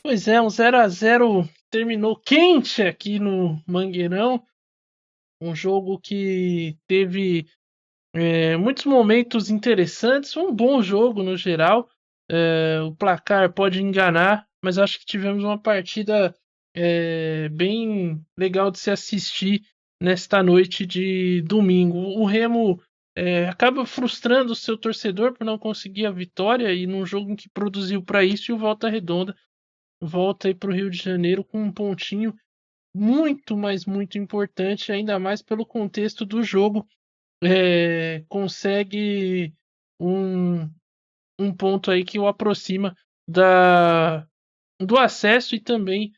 Pois é, um 0-0 terminou quente aqui no Mangueirão. Um jogo que teve muitos momentos interessantes, um bom jogo no geral. O placar pode enganar, mas acho que tivemos uma partida bem legal de se assistir nesta noite de domingo. O Remo acaba frustrando o seu torcedor por não conseguir a vitória e num jogo em que produziu para isso, e o Volta Redonda volta aí para o Rio de Janeiro com um pontinho muito, mas muito importante, ainda mais pelo contexto do jogo. Consegue um, um ponto aí que o aproxima da, do acesso, e também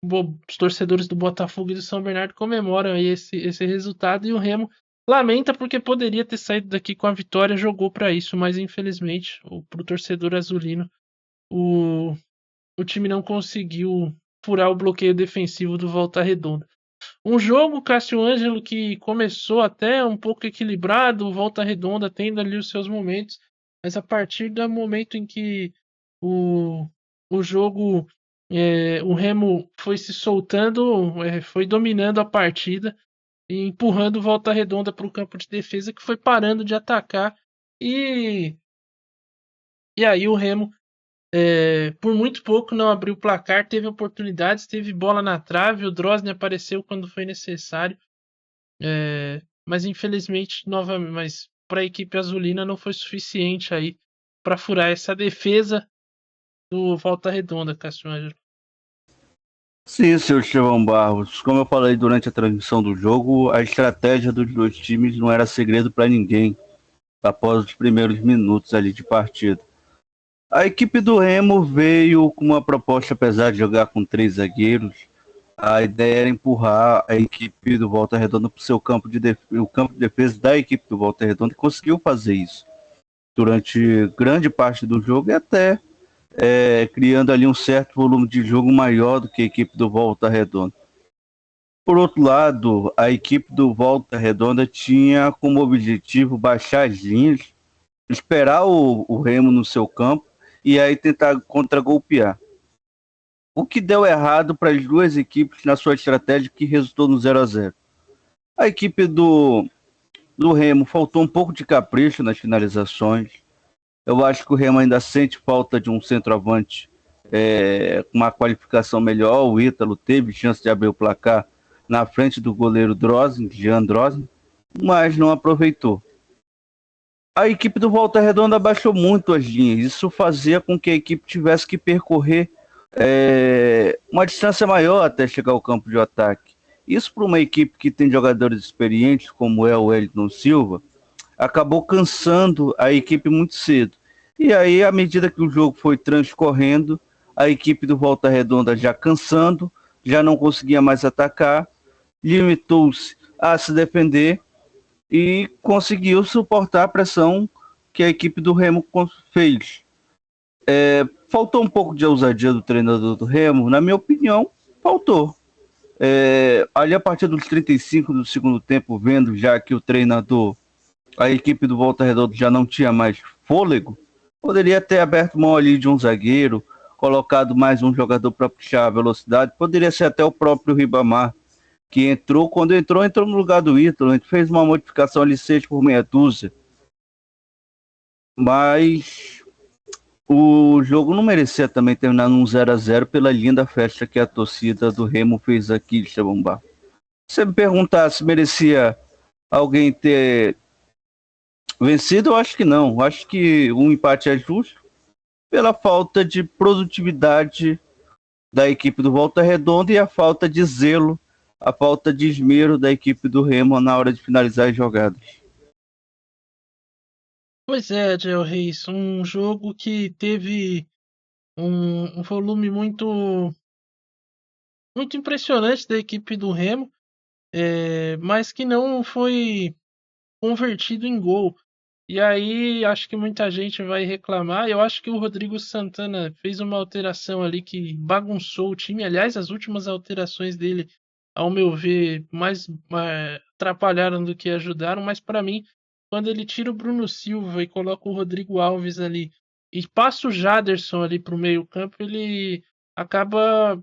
os torcedores do Botafogo e do São Bernardo comemoram aí esse resultado, e o Remo lamenta porque poderia ter saído daqui com a vitória, jogou para isso, mas infelizmente para o torcedor azulino o, o time não conseguiu furar o bloqueio defensivo do Volta Redonda. Um jogo, Cássio Ângelo, que começou até um pouco equilibrado, Volta Redonda tendo ali os seus momentos, mas a partir do momento em que o, o jogo, o Remo foi se soltando, foi dominando a partida e empurrando Volta Redonda para o campo de defesa, que foi parando de atacar, e, e aí o Remo por muito pouco não abriu o placar, teve oportunidades, teve bola na trave, o Drosny apareceu quando foi necessário, mas infelizmente, novamente, mas para a equipe azulina não foi suficiente aí para furar essa defesa do Volta Redonda, Cássio Ângelo. Sim, seu Estevão Barros. Como eu falei durante a transmissão do jogo, a estratégia dos dois times não era segredo para ninguém após os primeiros minutos ali de partida. A equipe do Remo veio com uma proposta, apesar de jogar com três zagueiros, a ideia era empurrar a equipe do Volta Redonda para o seu o campo de defesa da equipe do Volta Redonda, e conseguiu fazer isso durante grande parte do jogo, e até criando ali um certo volume de jogo maior do que a equipe do Volta Redonda. Por outro lado, a equipe do Volta Redonda tinha como objetivo baixar as linhas, esperar o Remo no seu campo e aí tentar contragolpear. O que deu errado para as duas equipes na sua estratégia, que resultou no 0-0. A equipe do Remo faltou um pouco de capricho nas finalizações. Eu acho que o Remo ainda sente falta de um centroavante com uma qualificação melhor. O Ítalo teve chance de abrir o placar na frente do goleiro Drosny, Jean Drosny, mas não aproveitou. A equipe do Volta Redonda abaixou muito as linhas. Isso fazia com que a equipe tivesse que percorrer uma distância maior até chegar ao campo de ataque. Isso para uma equipe que tem jogadores experientes, como é o Wellington Silva, acabou cansando a equipe muito cedo. E aí, à medida que o jogo foi transcorrendo, a equipe do Volta Redonda já cansando, já não conseguia mais atacar, limitou-se a se defender e conseguiu suportar a pressão que a equipe do Remo fez. Faltou um pouco de ousadia do treinador do Remo, na minha opinião, faltou. Ali a partir dos 35 do segundo tempo, vendo já que o treinador, a equipe do Volta Redonda já não tinha mais fôlego, poderia ter aberto mão ali de um zagueiro, colocado mais um jogador para puxar a velocidade, poderia ser até o próprio Ribamar, que entrou, quando entrou no lugar do Ítalo. A gente fez uma modificação ali 6 por meia dúzia, mas o jogo não merecia também terminar num 0-0 pela linda festa que a torcida do Remo fez aqui de Xabambá. Se você me perguntar se merecia alguém ter vencido, eu acho que não. Eu acho que um empate é justo pela falta de produtividade da equipe do Volta Redonda e a falta de zelo, a falta de esmero da equipe do Remo na hora de finalizar as jogadas. Pois é, Adel Reis, um jogo que teve um volume muito impressionante da equipe do Remo, mas que não foi convertido em gol. E aí acho que muita gente vai reclamar. Eu acho que o Rodrigo Santana fez uma alteração ali que bagunçou o time. Aliás, as últimas alterações dele, ao meu ver, mais atrapalharam do que ajudaram. Mas para mim, quando ele tira o Bruno Silva e coloca o Rodrigo Alves ali e passa o Jaderson ali para o meio-campo, ele acaba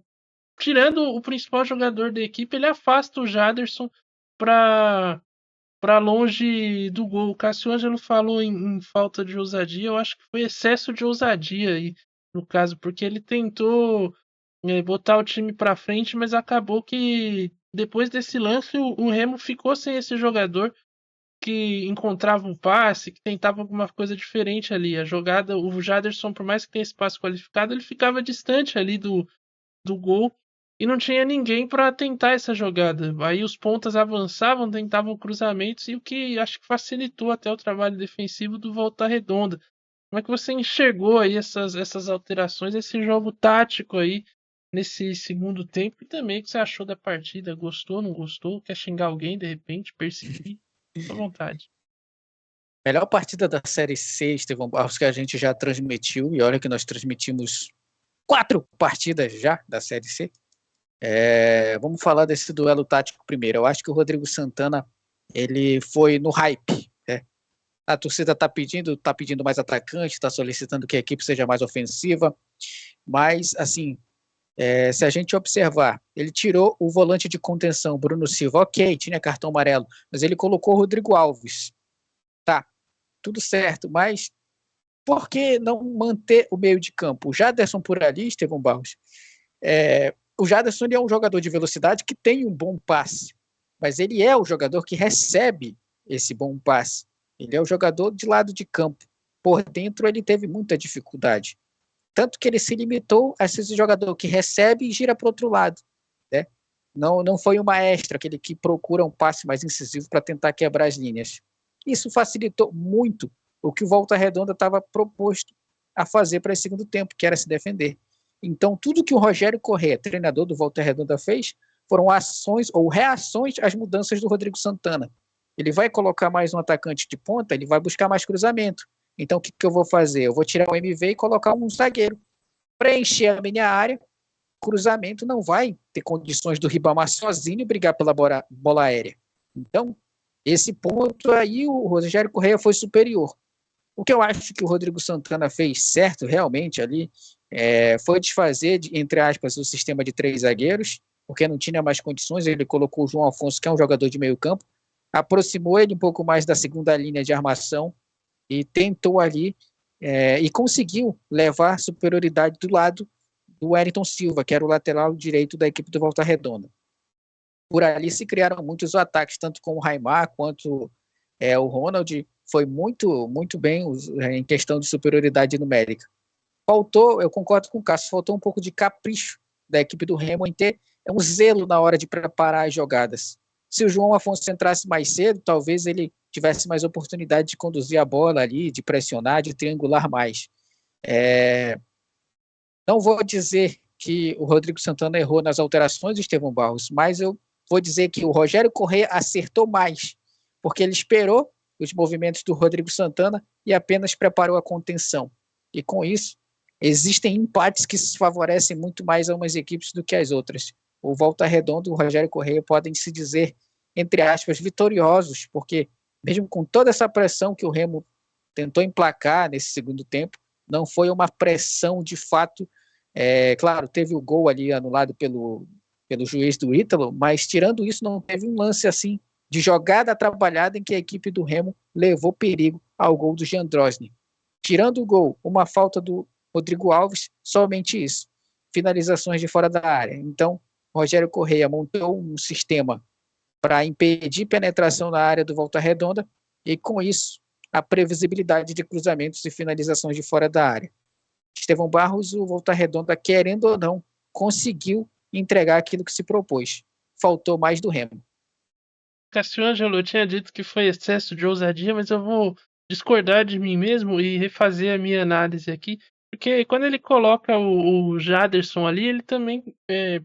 tirando o principal jogador da equipe, ele afasta o Jaderson para longe do gol. O Cassiano falou em falta de ousadia, eu acho que foi excesso de ousadia aí, no caso, porque ele tentou botar o time para frente, mas acabou que depois desse lance o Remo ficou sem esse jogador que encontrava um passe, que tentava alguma coisa diferente ali. A jogada, o Jaderson, por mais que tenha espaço qualificado, ele ficava distante ali do gol e não tinha ninguém para tentar essa jogada. Aí os pontas avançavam, tentavam cruzamentos e o que acho que facilitou até o trabalho defensivo do Volta Redonda. Como é que você enxergou aí essas alterações, esse jogo tático aí nesse segundo tempo e também o que você achou da partida? Gostou, não gostou? Quer xingar alguém de repente, perseguir? Fica à vontade. Melhor partida da Série C, Estevão Barros, que a gente já transmitiu, e olha que nós transmitimos 4 partidas já da Série C. Vamos falar desse duelo tático primeiro. Eu acho que o Rodrigo Santana ele foi no hype. A torcida está pedindo mais atacante, está solicitando que a equipe seja mais ofensiva, mas assim, se a gente observar, ele tirou o volante de contenção, Bruno Silva, ok, tinha cartão amarelo, mas ele colocou o Rodrigo Alves. Tá, tudo certo, mas por que não manter o meio de campo? O Jaderson por ali, Estevão Barros, o Jaderson é um jogador de velocidade que tem um bom passe, mas ele é o jogador que recebe esse bom passe. Ele é o jogador de lado de campo. Por dentro ele teve muita dificuldade. Tanto que ele se limitou a ser esse jogador que recebe e gira para o outro lado. Né? Não foi um maestro, aquele que procura um passe mais incisivo para tentar quebrar as linhas. Isso facilitou muito o que o Volta Redonda estava proposto a fazer para esse segundo tempo, que era se defender. Então, tudo que o Rogério Corrêa, treinador do Volta Redonda, fez foram ações ou reações às mudanças do Rodrigo Santana. Ele vai colocar mais um atacante de ponta, ele vai buscar mais cruzamento. Então, o que eu vou fazer? Eu vou tirar o MV e colocar um zagueiro. Preencher a minha área, cruzamento não vai ter condições do Ribamar sozinho brigar pela bola aérea. Então, esse ponto aí, o Rogério Corrêa foi superior. O que eu acho que o Rodrigo Santana fez certo, realmente, ali, foi desfazer, entre aspas, o sistema de 3 zagueiros, porque não tinha mais condições, ele colocou o João Afonso, que é um jogador de meio campo, aproximou ele um pouco mais da segunda linha de armação e tentou ali e conseguiu levar superioridade do lado do Wellington Silva, que era o lateral direito da equipe do Volta Redonda. Por ali se criaram muitos ataques, tanto com o Raimar quanto o Ronald, foi muito, muito bem em questão de superioridade numérica. Faltou, eu concordo com o Cássio, faltou um pouco de capricho da equipe do Remo em ter um zelo na hora de preparar as jogadas. Se o João Afonso entrasse mais cedo, talvez ele tivesse mais oportunidade de conduzir a bola ali, de pressionar, de triangular mais. Não vou dizer que o Rodrigo Santana errou nas alterações do Estevão Barros, mas eu vou dizer que o Rogério Corrêa acertou mais, porque ele esperou os movimentos do Rodrigo Santana e apenas preparou a contenção. E com isso, existem empates que favorecem muito mais a umas equipes do que as outras. O Volta Redonda e o Rogério Corrêa podem se dizer, entre aspas, vitoriosos, porque mesmo com toda essa pressão que o Remo tentou emplacar nesse segundo tempo, não foi uma pressão de fato. Claro, teve o gol ali anulado pelo juiz do Ítalo, mas tirando isso, não teve um lance assim de jogada atrapalhada em que a equipe do Remo levou perigo ao gol do Jean Drosny. Tirando o gol, uma falta do Rodrigo Alves, somente isso. Finalizações de fora da área. Então, Rogério Corrêa montou um sistema para impedir penetração na área do Volta Redonda e, com isso, a previsibilidade de cruzamentos e finalizações de fora da área. Estevão Barros, o Volta Redonda, querendo ou não, conseguiu entregar aquilo que se propôs. Faltou mais do Remo. Cassiano, eu tinha dito que foi excesso de ousadia, mas eu vou discordar de mim mesmo e refazer a minha análise aqui. Porque quando ele coloca o Jaderson ali, ele também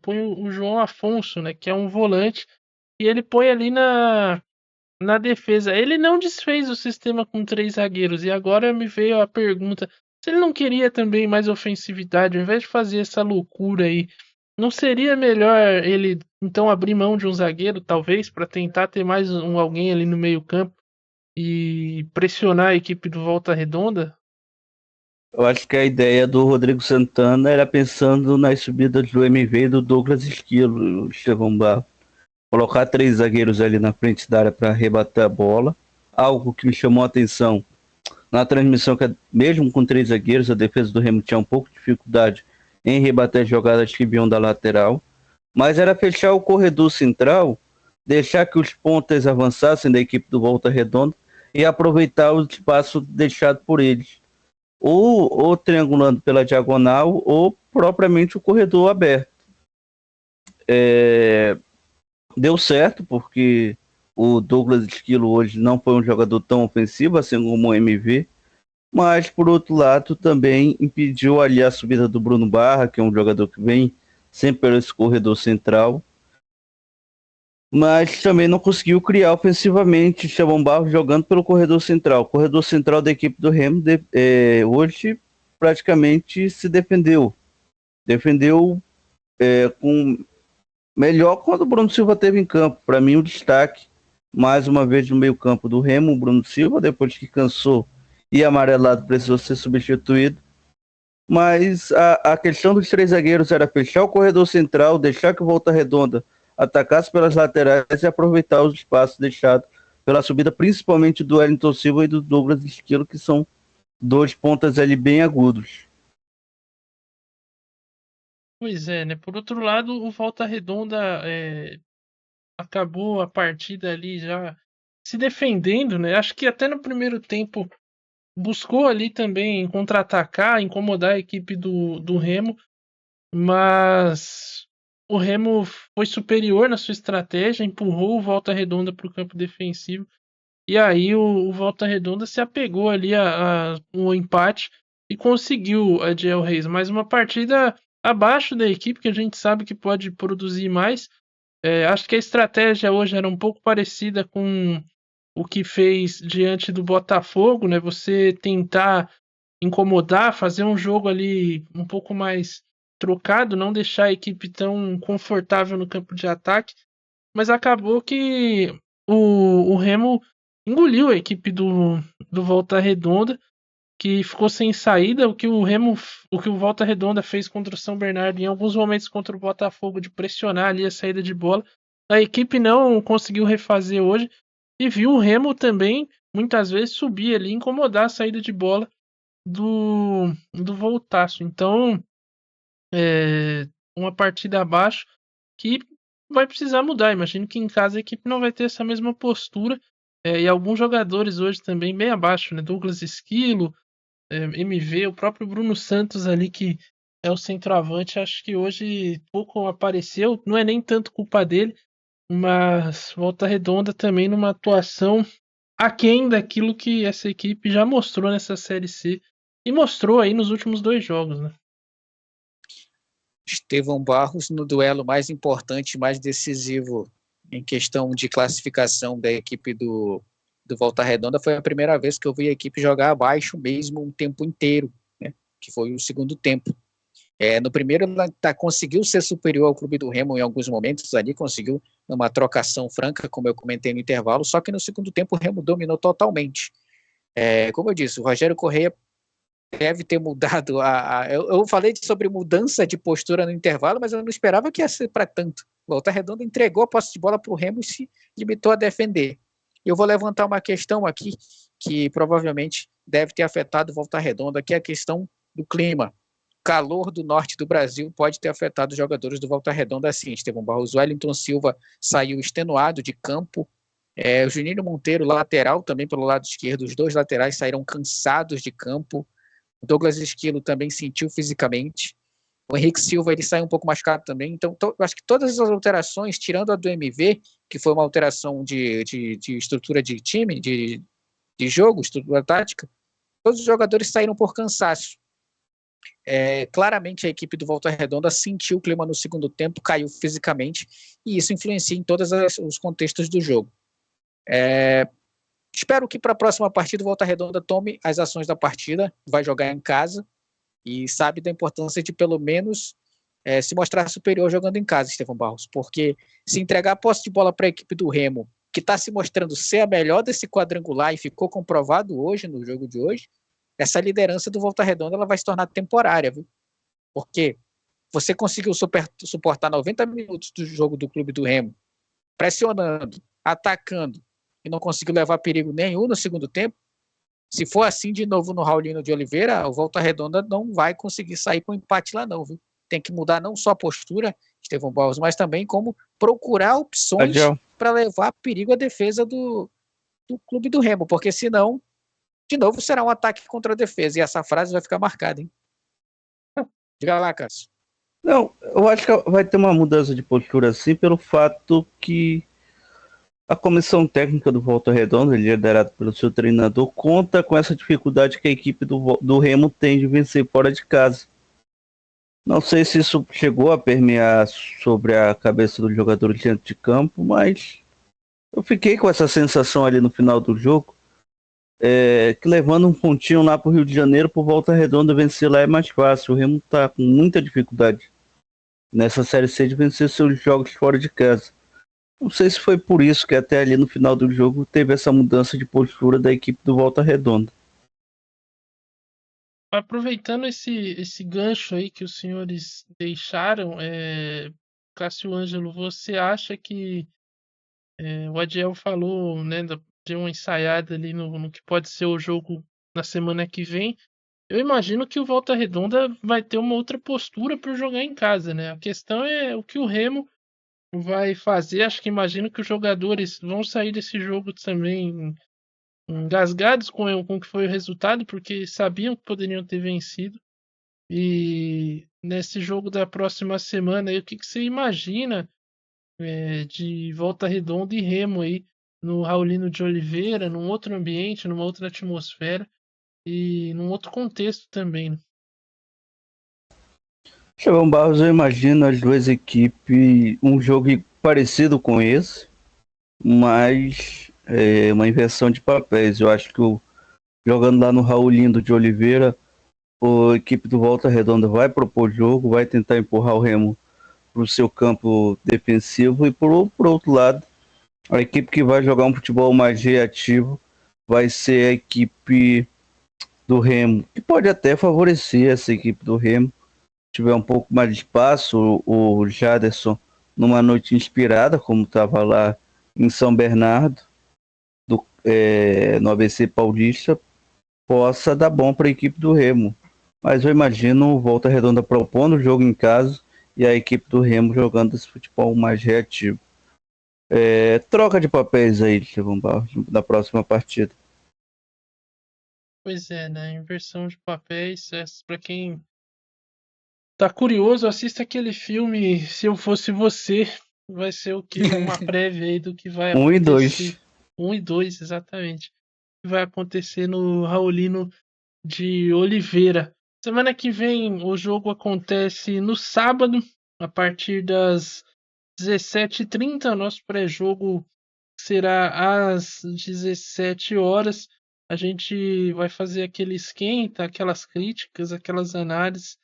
põe o João Afonso, né, que é um volante, e ele põe ali na defesa. Ele não desfez o sistema com 3 zagueiros, e agora me veio a pergunta, se ele não queria também mais ofensividade, ao invés de fazer essa loucura aí, não seria melhor ele então abrir mão de um zagueiro, talvez, para tentar ter mais alguém ali no meio campo e pressionar a equipe do Volta Redonda? Eu acho que a ideia do Rodrigo Santana era pensando nas subidas do MV e do Douglas Esquilo, o Estevão Barros. Colocar 3 zagueiros ali na frente da área para rebater a bola. Algo que me chamou a atenção na transmissão, que mesmo com 3 zagueiros, a defesa do Remo tinha um pouco de dificuldade em rebater as jogadas que vinham da lateral. Mas era fechar o corredor central, deixar que os pontas avançassem da equipe do Volta Redonda e aproveitar o espaço deixado por eles. Ou triangulando pela diagonal, ou propriamente o corredor aberto. Deu certo, porque o Douglas Esquilo hoje não foi um jogador tão ofensivo, assim como o MV, mas por outro lado também impediu ali a subida do Bruno Barra, que é um jogador que vem sempre pelo esse corredor central, mas também não conseguiu criar ofensivamente. Estevão Barros jogando pelo corredor central. O corredor central da equipe do Remo hoje praticamente se defendeu. Defendeu com melhor quando o Bruno Silva teve em campo. Para mim, o destaque, mais uma vez, no meio-campo do Remo, o Bruno Silva, depois que cansou e amarelado, precisou ser substituído. Mas a questão dos 3 zagueiros era fechar o corredor central, deixar que o Volta Redonda atacasse pelas laterais e aproveitar os espaços deixados pela subida, principalmente do Wellington Silva e do Douglas Esquilo, que são 2 pontas ali bem agudos. Pois é, né? Por outro lado, o Volta Redonda acabou a partida ali já se defendendo, né? Acho que até no primeiro tempo buscou ali também contra-atacar, incomodar a equipe do Remo, mas o Remo foi superior na sua estratégia, empurrou o Volta Redonda para o campo defensivo, e aí o Volta Redonda se apegou ali ao empate e conseguiu a Diel Reis. Mais uma partida abaixo da equipe, que a gente sabe que pode produzir mais. Acho que a estratégia hoje era um pouco parecida com o que fez diante do Botafogo, né? Você tentar incomodar, fazer um jogo ali um pouco mais trocado, não deixar a equipe tão confortável no campo de ataque, mas acabou que o Remo engoliu a equipe do Volta Redonda, que ficou sem saída. O que o Volta Redonda fez contra o São Bernardo, em alguns momentos contra o Botafogo, de pressionar ali a saída de bola, a equipe não conseguiu refazer hoje, e viu o Remo também muitas vezes subir ali, incomodar a saída de bola do Voltaço. Então, uma partida abaixo que vai precisar mudar. Imagino que em casa a equipe não vai ter essa mesma postura. E alguns jogadores hoje também bem abaixo, né? Douglas Esquilo, MV, o próprio Bruno Santos ali, que é o centroavante, acho que hoje pouco apareceu. Não é nem tanto culpa dele, mas Volta Redonda também numa atuação aquém daquilo que essa equipe já mostrou nessa Série C e mostrou aí nos últimos 2 jogos, né? Estevão Barros no duelo mais importante, mais decisivo em questão de classificação da equipe do Volta Redonda. Foi a primeira vez que eu vi a equipe jogar abaixo mesmo um tempo inteiro, né? Que foi o segundo tempo. No primeiro ela conseguiu ser superior ao clube do Remo em alguns momentos ali, conseguiu numa trocação franca, como eu comentei no intervalo, só que no segundo tempo o Remo dominou totalmente. Como eu disse, o Rogério Corrêa deve ter mudado eu falei sobre mudança de postura no intervalo, mas eu não esperava que ia ser para tanto. Volta Redonda entregou a posse de bola para o Remo e se limitou a defender. Eu vou levantar uma questão aqui que provavelmente deve ter afetado Volta Redonda, que é a questão do clima. O calor do norte do Brasil pode ter afetado os jogadores do Volta Redonda assim. Estevão Barros, Wellington Silva saiu extenuado de campo. O Juninho Monteiro, lateral, também pelo lado esquerdo, os 2 laterais saíram cansados de campo. O Douglas Esquilo também sentiu fisicamente. O Henrique Silva ele sai um pouco machucado também. Então, eu acho que todas as alterações, tirando a do MV, que foi uma alteração de estrutura de time, de jogo, estrutura tática, todos os jogadores saíram por cansaço. Claramente a equipe do Volta Redonda sentiu o clima no segundo tempo, caiu fisicamente, e isso influencia em todos os contextos do jogo. Espero que para a próxima partida o Volta Redonda tome as ações da partida, vai jogar em casa e sabe da importância de pelo menos se mostrar superior jogando em casa, Estevão Barros, porque se entregar a posse de bola para a equipe do Remo, que está se mostrando ser a melhor desse quadrangular e ficou comprovado hoje no jogo de hoje, essa liderança do Volta Redonda ela vai se tornar temporária, viu? Porque você conseguiu suportar 90 minutos do jogo do Clube do Remo, pressionando, atacando, e não conseguiu levar perigo nenhum no segundo tempo. Se for assim de novo no Raulino de Oliveira, o Volta Redonda não vai conseguir sair com empate lá não, viu? Tem que mudar não só a postura, Estevão Barros, mas também como procurar opções para levar perigo à defesa do Clube do Remo, porque senão, de novo, será um ataque contra a defesa, e essa frase vai ficar marcada, hein? Diga lá, Cássio. Não, eu acho que vai ter uma mudança de postura assim pelo fato que a comissão técnica do Volta Redonda, liderada pelo seu treinador, conta com essa dificuldade que a equipe do Remo tem de vencer fora de casa. Não sei se isso chegou a permear sobre a cabeça dos jogadores dentro de campo, mas eu fiquei com essa sensação ali no final do jogo, que levando um pontinho lá para o Rio de Janeiro, por Volta Redonda vencer lá é mais fácil. O Remo está com muita dificuldade nessa Série C de vencer seus jogos fora de casa. Não sei se foi por isso que até ali no final do jogo teve essa mudança de postura da equipe do Volta Redonda. Aproveitando esse gancho aí que os senhores deixaram, Cássio Ângelo, você acha que o Adiel falou, né, de uma ensaiada ali no que pode ser o jogo na semana que vem? Eu imagino que o Volta Redonda vai ter uma outra postura por jogar em casa, né? A questão é o que o Remo vai fazer. Acho que imagino que os jogadores vão sair desse jogo também engasgados com o que foi o resultado, porque sabiam que poderiam ter vencido. E nesse jogo da próxima semana, aí, o que você imagina de Volta Redonda e Remo aí no Raulino de Oliveira, num outro ambiente, numa outra atmosfera e num outro contexto também, né? Estevão Barros, eu imagino as duas equipes, um jogo parecido com esse, mas uma inversão de papéis. Eu acho que jogando lá no Raulino de Oliveira, a equipe do Volta Redonda vai propor jogo, vai tentar empurrar o Remo para o seu campo defensivo, e por outro lado, a equipe que vai jogar um futebol mais reativo vai ser a equipe do Remo, que pode até favorecer essa equipe do Remo, tiver um pouco mais de espaço, o Jaderson numa noite inspirada, como estava lá em São Bernardo, no ABC Paulista, possa dar bom para a equipe do Remo. Mas eu imagino o Volta Redonda propondo o jogo em casa e a equipe do Remo jogando esse futebol mais reativo. Troca de papéis aí, Estevão Barros, na próxima partida. Pois é, né? Inversão de papéis. Para quem tá curioso, assista aquele filme Se Eu Fosse Você. Vai ser o que? Uma prévia aí do que vai 1 e acontecer. 2. 1 e 2, exatamente. O que vai acontecer no Raulino de Oliveira. Semana que vem o jogo acontece no sábado, a partir das 17h30. Nosso pré-jogo será às 17 horas. A gente vai fazer aquele esquenta, aquelas críticas, aquelas análises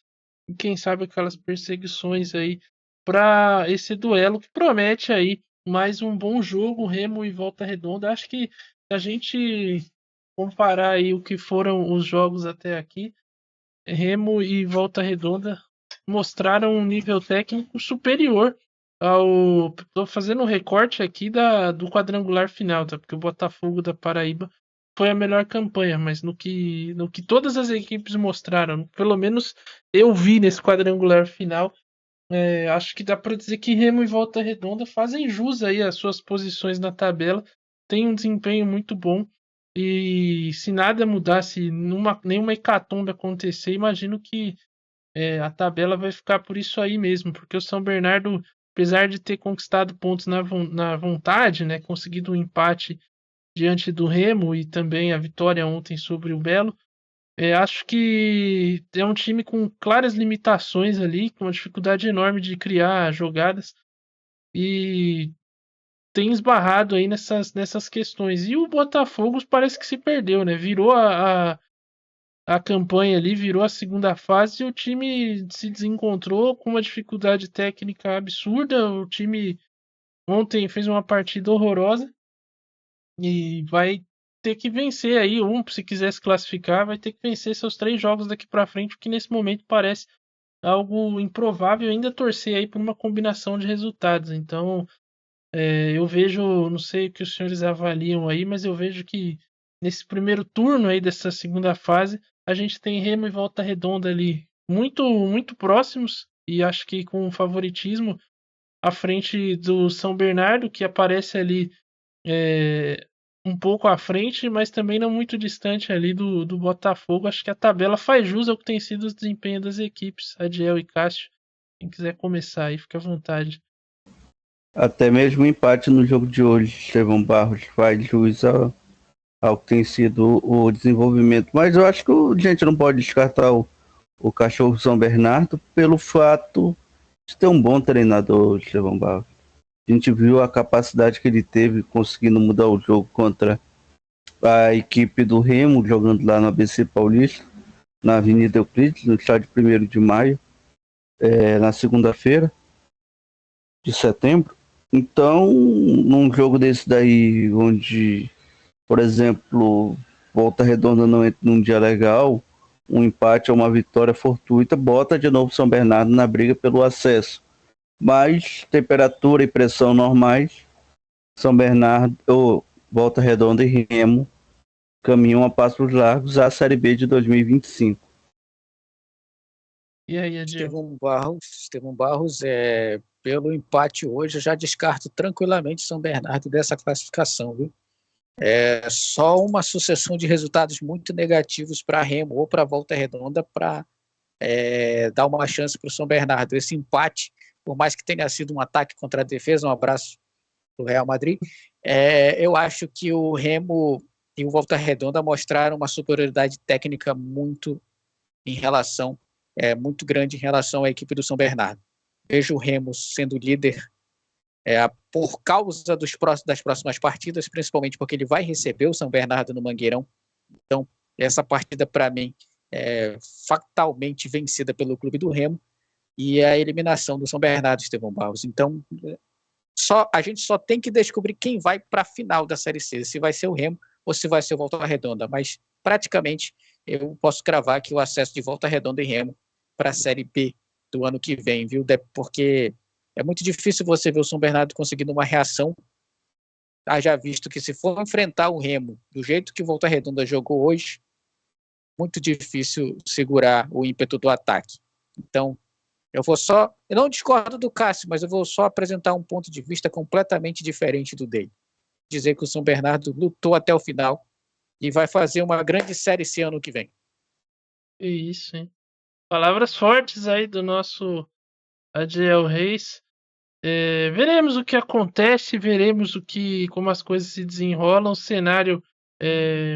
e quem sabe aquelas perseguições aí para esse duelo que promete aí mais um bom jogo, Remo e Volta Redonda. Acho que se a gente comparar aí o que foram os jogos até aqui, Remo e Volta Redonda mostraram um nível técnico superior ao. Tô fazendo um recorte aqui do quadrangular final, tá? Porque o Botafogo da Paraíba foi a melhor campanha, mas no que todas as equipes mostraram, pelo menos eu vi nesse quadrangular final, acho que dá para dizer que Remo e Volta Redonda fazem jus aí às suas posições na tabela, tem um desempenho muito bom. E se nada mudar, se nenhuma hecatombe acontecer, imagino que a tabela vai ficar por isso aí mesmo, porque o São Bernardo, apesar de ter conquistado pontos na vontade, né, conseguido um empate diante do Remo e também a vitória ontem sobre o Belo, acho que é um time com claras limitações ali, com uma dificuldade enorme de criar jogadas e tem esbarrado aí nessas questões. E o Botafogo parece que se perdeu, né? Virou a campanha ali, virou a segunda fase e o time se desencontrou com uma dificuldade técnica absurda. O time ontem fez uma partida horrorosa e vai ter que vencer aí, se quiser se classificar, vai ter que vencer seus 3 jogos daqui para frente, o que nesse momento parece algo improvável, ainda torcer aí por uma combinação de resultados. Então, eu vejo, não sei o que os senhores avaliam aí, mas eu vejo que nesse primeiro turno aí dessa segunda fase, a gente tem Remo e Volta Redonda ali muito, muito próximos, e acho que com favoritismo à frente do São Bernardo, que aparece ali um pouco à frente, mas também não muito distante ali do Botafogo. Acho que a tabela faz jus ao que tem sido o desempenho das equipes, Adiel e Cássio. Quem quiser começar aí, fica à vontade. Até mesmo o empate no jogo de hoje, Estevão Barros, faz jus ao que tem sido o desenvolvimento. Mas eu acho que a gente não pode descartar o Cachorro São Bernardo pelo fato de ter um bom treinador, Estevão Barros. A gente viu a capacidade que ele teve conseguindo mudar o jogo contra a equipe do Remo, jogando lá no ABC Paulista, na Avenida Euclides, no estádio 1º de maio, na segunda-feira de setembro. Então, num jogo desse daí, onde, por exemplo, Volta Redonda não entra num dia legal, um empate ou uma vitória fortuita, bota de novo São Bernardo na briga pelo acesso. Mas temperatura e pressão normais, São Bernardo, Volta Redonda e Remo caminham a passos largos à Série B de 2025. E aí, Adiel? Estevão Barros, pelo empate hoje, eu já descarto tranquilamente São Bernardo dessa classificação, viu? É só uma sucessão de resultados muito negativos para Remo ou para Volta Redonda para dar uma chance para o São Bernardo. Esse empate, por mais que tenha sido um ataque contra a defesa, um abraço do Real Madrid, eu acho que o Remo e o Volta Redonda mostraram uma superioridade técnica muito grande em relação à equipe do São Bernardo. Vejo o Remo sendo líder por causa das próximas partidas, principalmente porque ele vai receber o São Bernardo no Mangueirão. Então, essa partida, para mim, é fatalmente vencida pelo clube do Remo, e a eliminação do São Bernardo, Estevão Barros. Então, a gente só tem que descobrir quem vai para a final da Série C, se vai ser o Remo ou se vai ser o Volta Redonda. Mas, praticamente, eu posso cravar que o acesso de Volta Redonda e Remo para a Série B do ano que vem, viu? Porque é muito difícil você ver o São Bernardo conseguindo uma reação, haja visto que se for enfrentar o Remo do jeito que o Volta Redonda jogou hoje, muito difícil segurar o ímpeto do ataque. Então, eu não discordo do Cássio, mas eu vou só apresentar um ponto de vista completamente diferente do dele. Dizer que o São Bernardo lutou até o final e vai fazer uma grande Série C ano que vem. É isso, hein? Palavras fortes aí do nosso Adiel Reis. Veremos o que acontece, veremos como as coisas se desenrolam. O cenário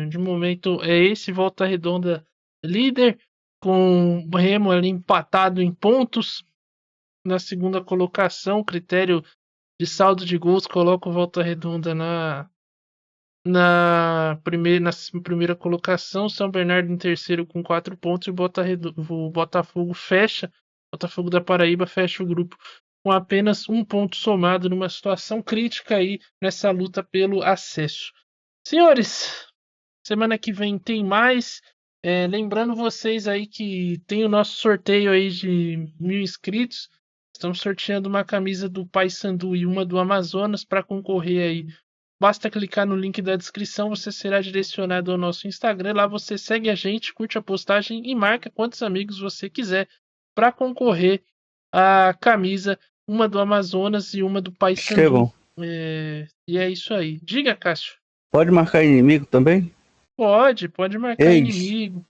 de momento é esse: Volta Redonda líder, com o Remo ali empatado em pontos na segunda colocação. Critério de saldo de gols coloca o Volta Redonda na primeira colocação. São Bernardo em terceiro com 4 pontos, e o Botafogo da Paraíba fecha o grupo com apenas 1 ponto somado, numa situação crítica aí nessa luta pelo acesso. Senhores, semana que vem tem mais. Lembrando vocês aí que tem o nosso sorteio aí de 1.000 inscritos. Estamos sorteando uma camisa do Paysandu e uma do Amazonas. Para concorrer aí, basta clicar no link da descrição, você será direcionado ao nosso Instagram. Lá você segue a gente, curte a postagem e marca quantos amigos você quiser para concorrer à camisa, uma do Amazonas e uma do Paysandu. E é isso aí. Diga, Cássio. Pode marcar inimigo também? Pode marcar inimigo,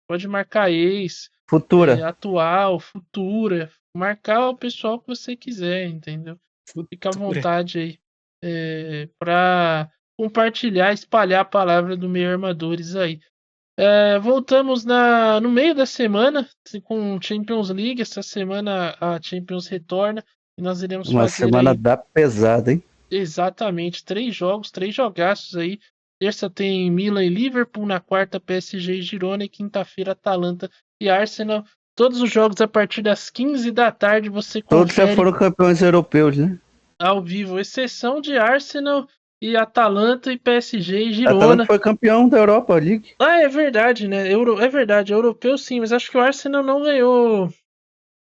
pode marcar ex, futura, atual, futura, marcar o pessoal que você quiser, entendeu? Fica à vontade aí para compartilhar, espalhar a palavra do Meio Armadores aí. Voltamos no meio da semana com Champions League. Essa semana a Champions retorna e nós iremos uma fazer semana aí, da pesada, hein? Exatamente, 3 jogos, 3 jogaços aí. Terça tem Milan e Liverpool, na quarta PSG e Girona, e quinta-feira Atalanta e Arsenal. Todos os jogos a partir das 15 da tarde você confere. Todos já foram campeões europeus, né? Ao vivo, exceção de Arsenal e Atalanta e PSG e A Atalanta Girona. foi campeão da Europa League. Ah, é verdade, né? É verdade, europeu sim, mas acho que o Arsenal não ganhou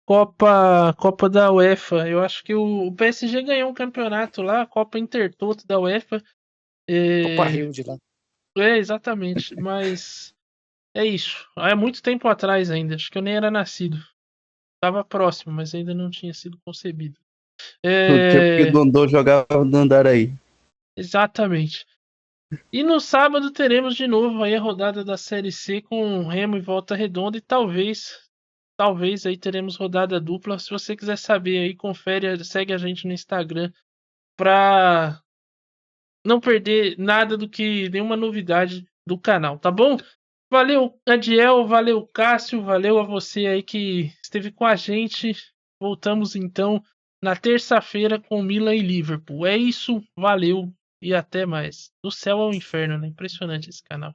Copa da UEFA. Eu acho que o PSG ganhou um campeonato lá, a Copa Intertoto da UEFA. Copa É, Rio de lá. exatamente, mas é isso. É muito tempo atrás ainda, acho que eu nem era nascido. Tava próximo, mas ainda não tinha sido concebido. No tempo que o É, Dondô jogava no Andaraí. exatamente. E no sábado teremos de novo aí a rodada da Série C com Remo e Volta Redonda e talvez aí teremos rodada dupla. Se você quiser saber aí, confere, segue a gente no Instagram pra não perder nada do que nenhuma novidade do canal, tá bom? Valeu, Adiel, valeu, Cássio, valeu a você aí que esteve com a gente. Voltamos então na terça-feira com Milan e Liverpool. É isso, valeu e até mais. Do céu ao inferno, né? Impressionante esse canal.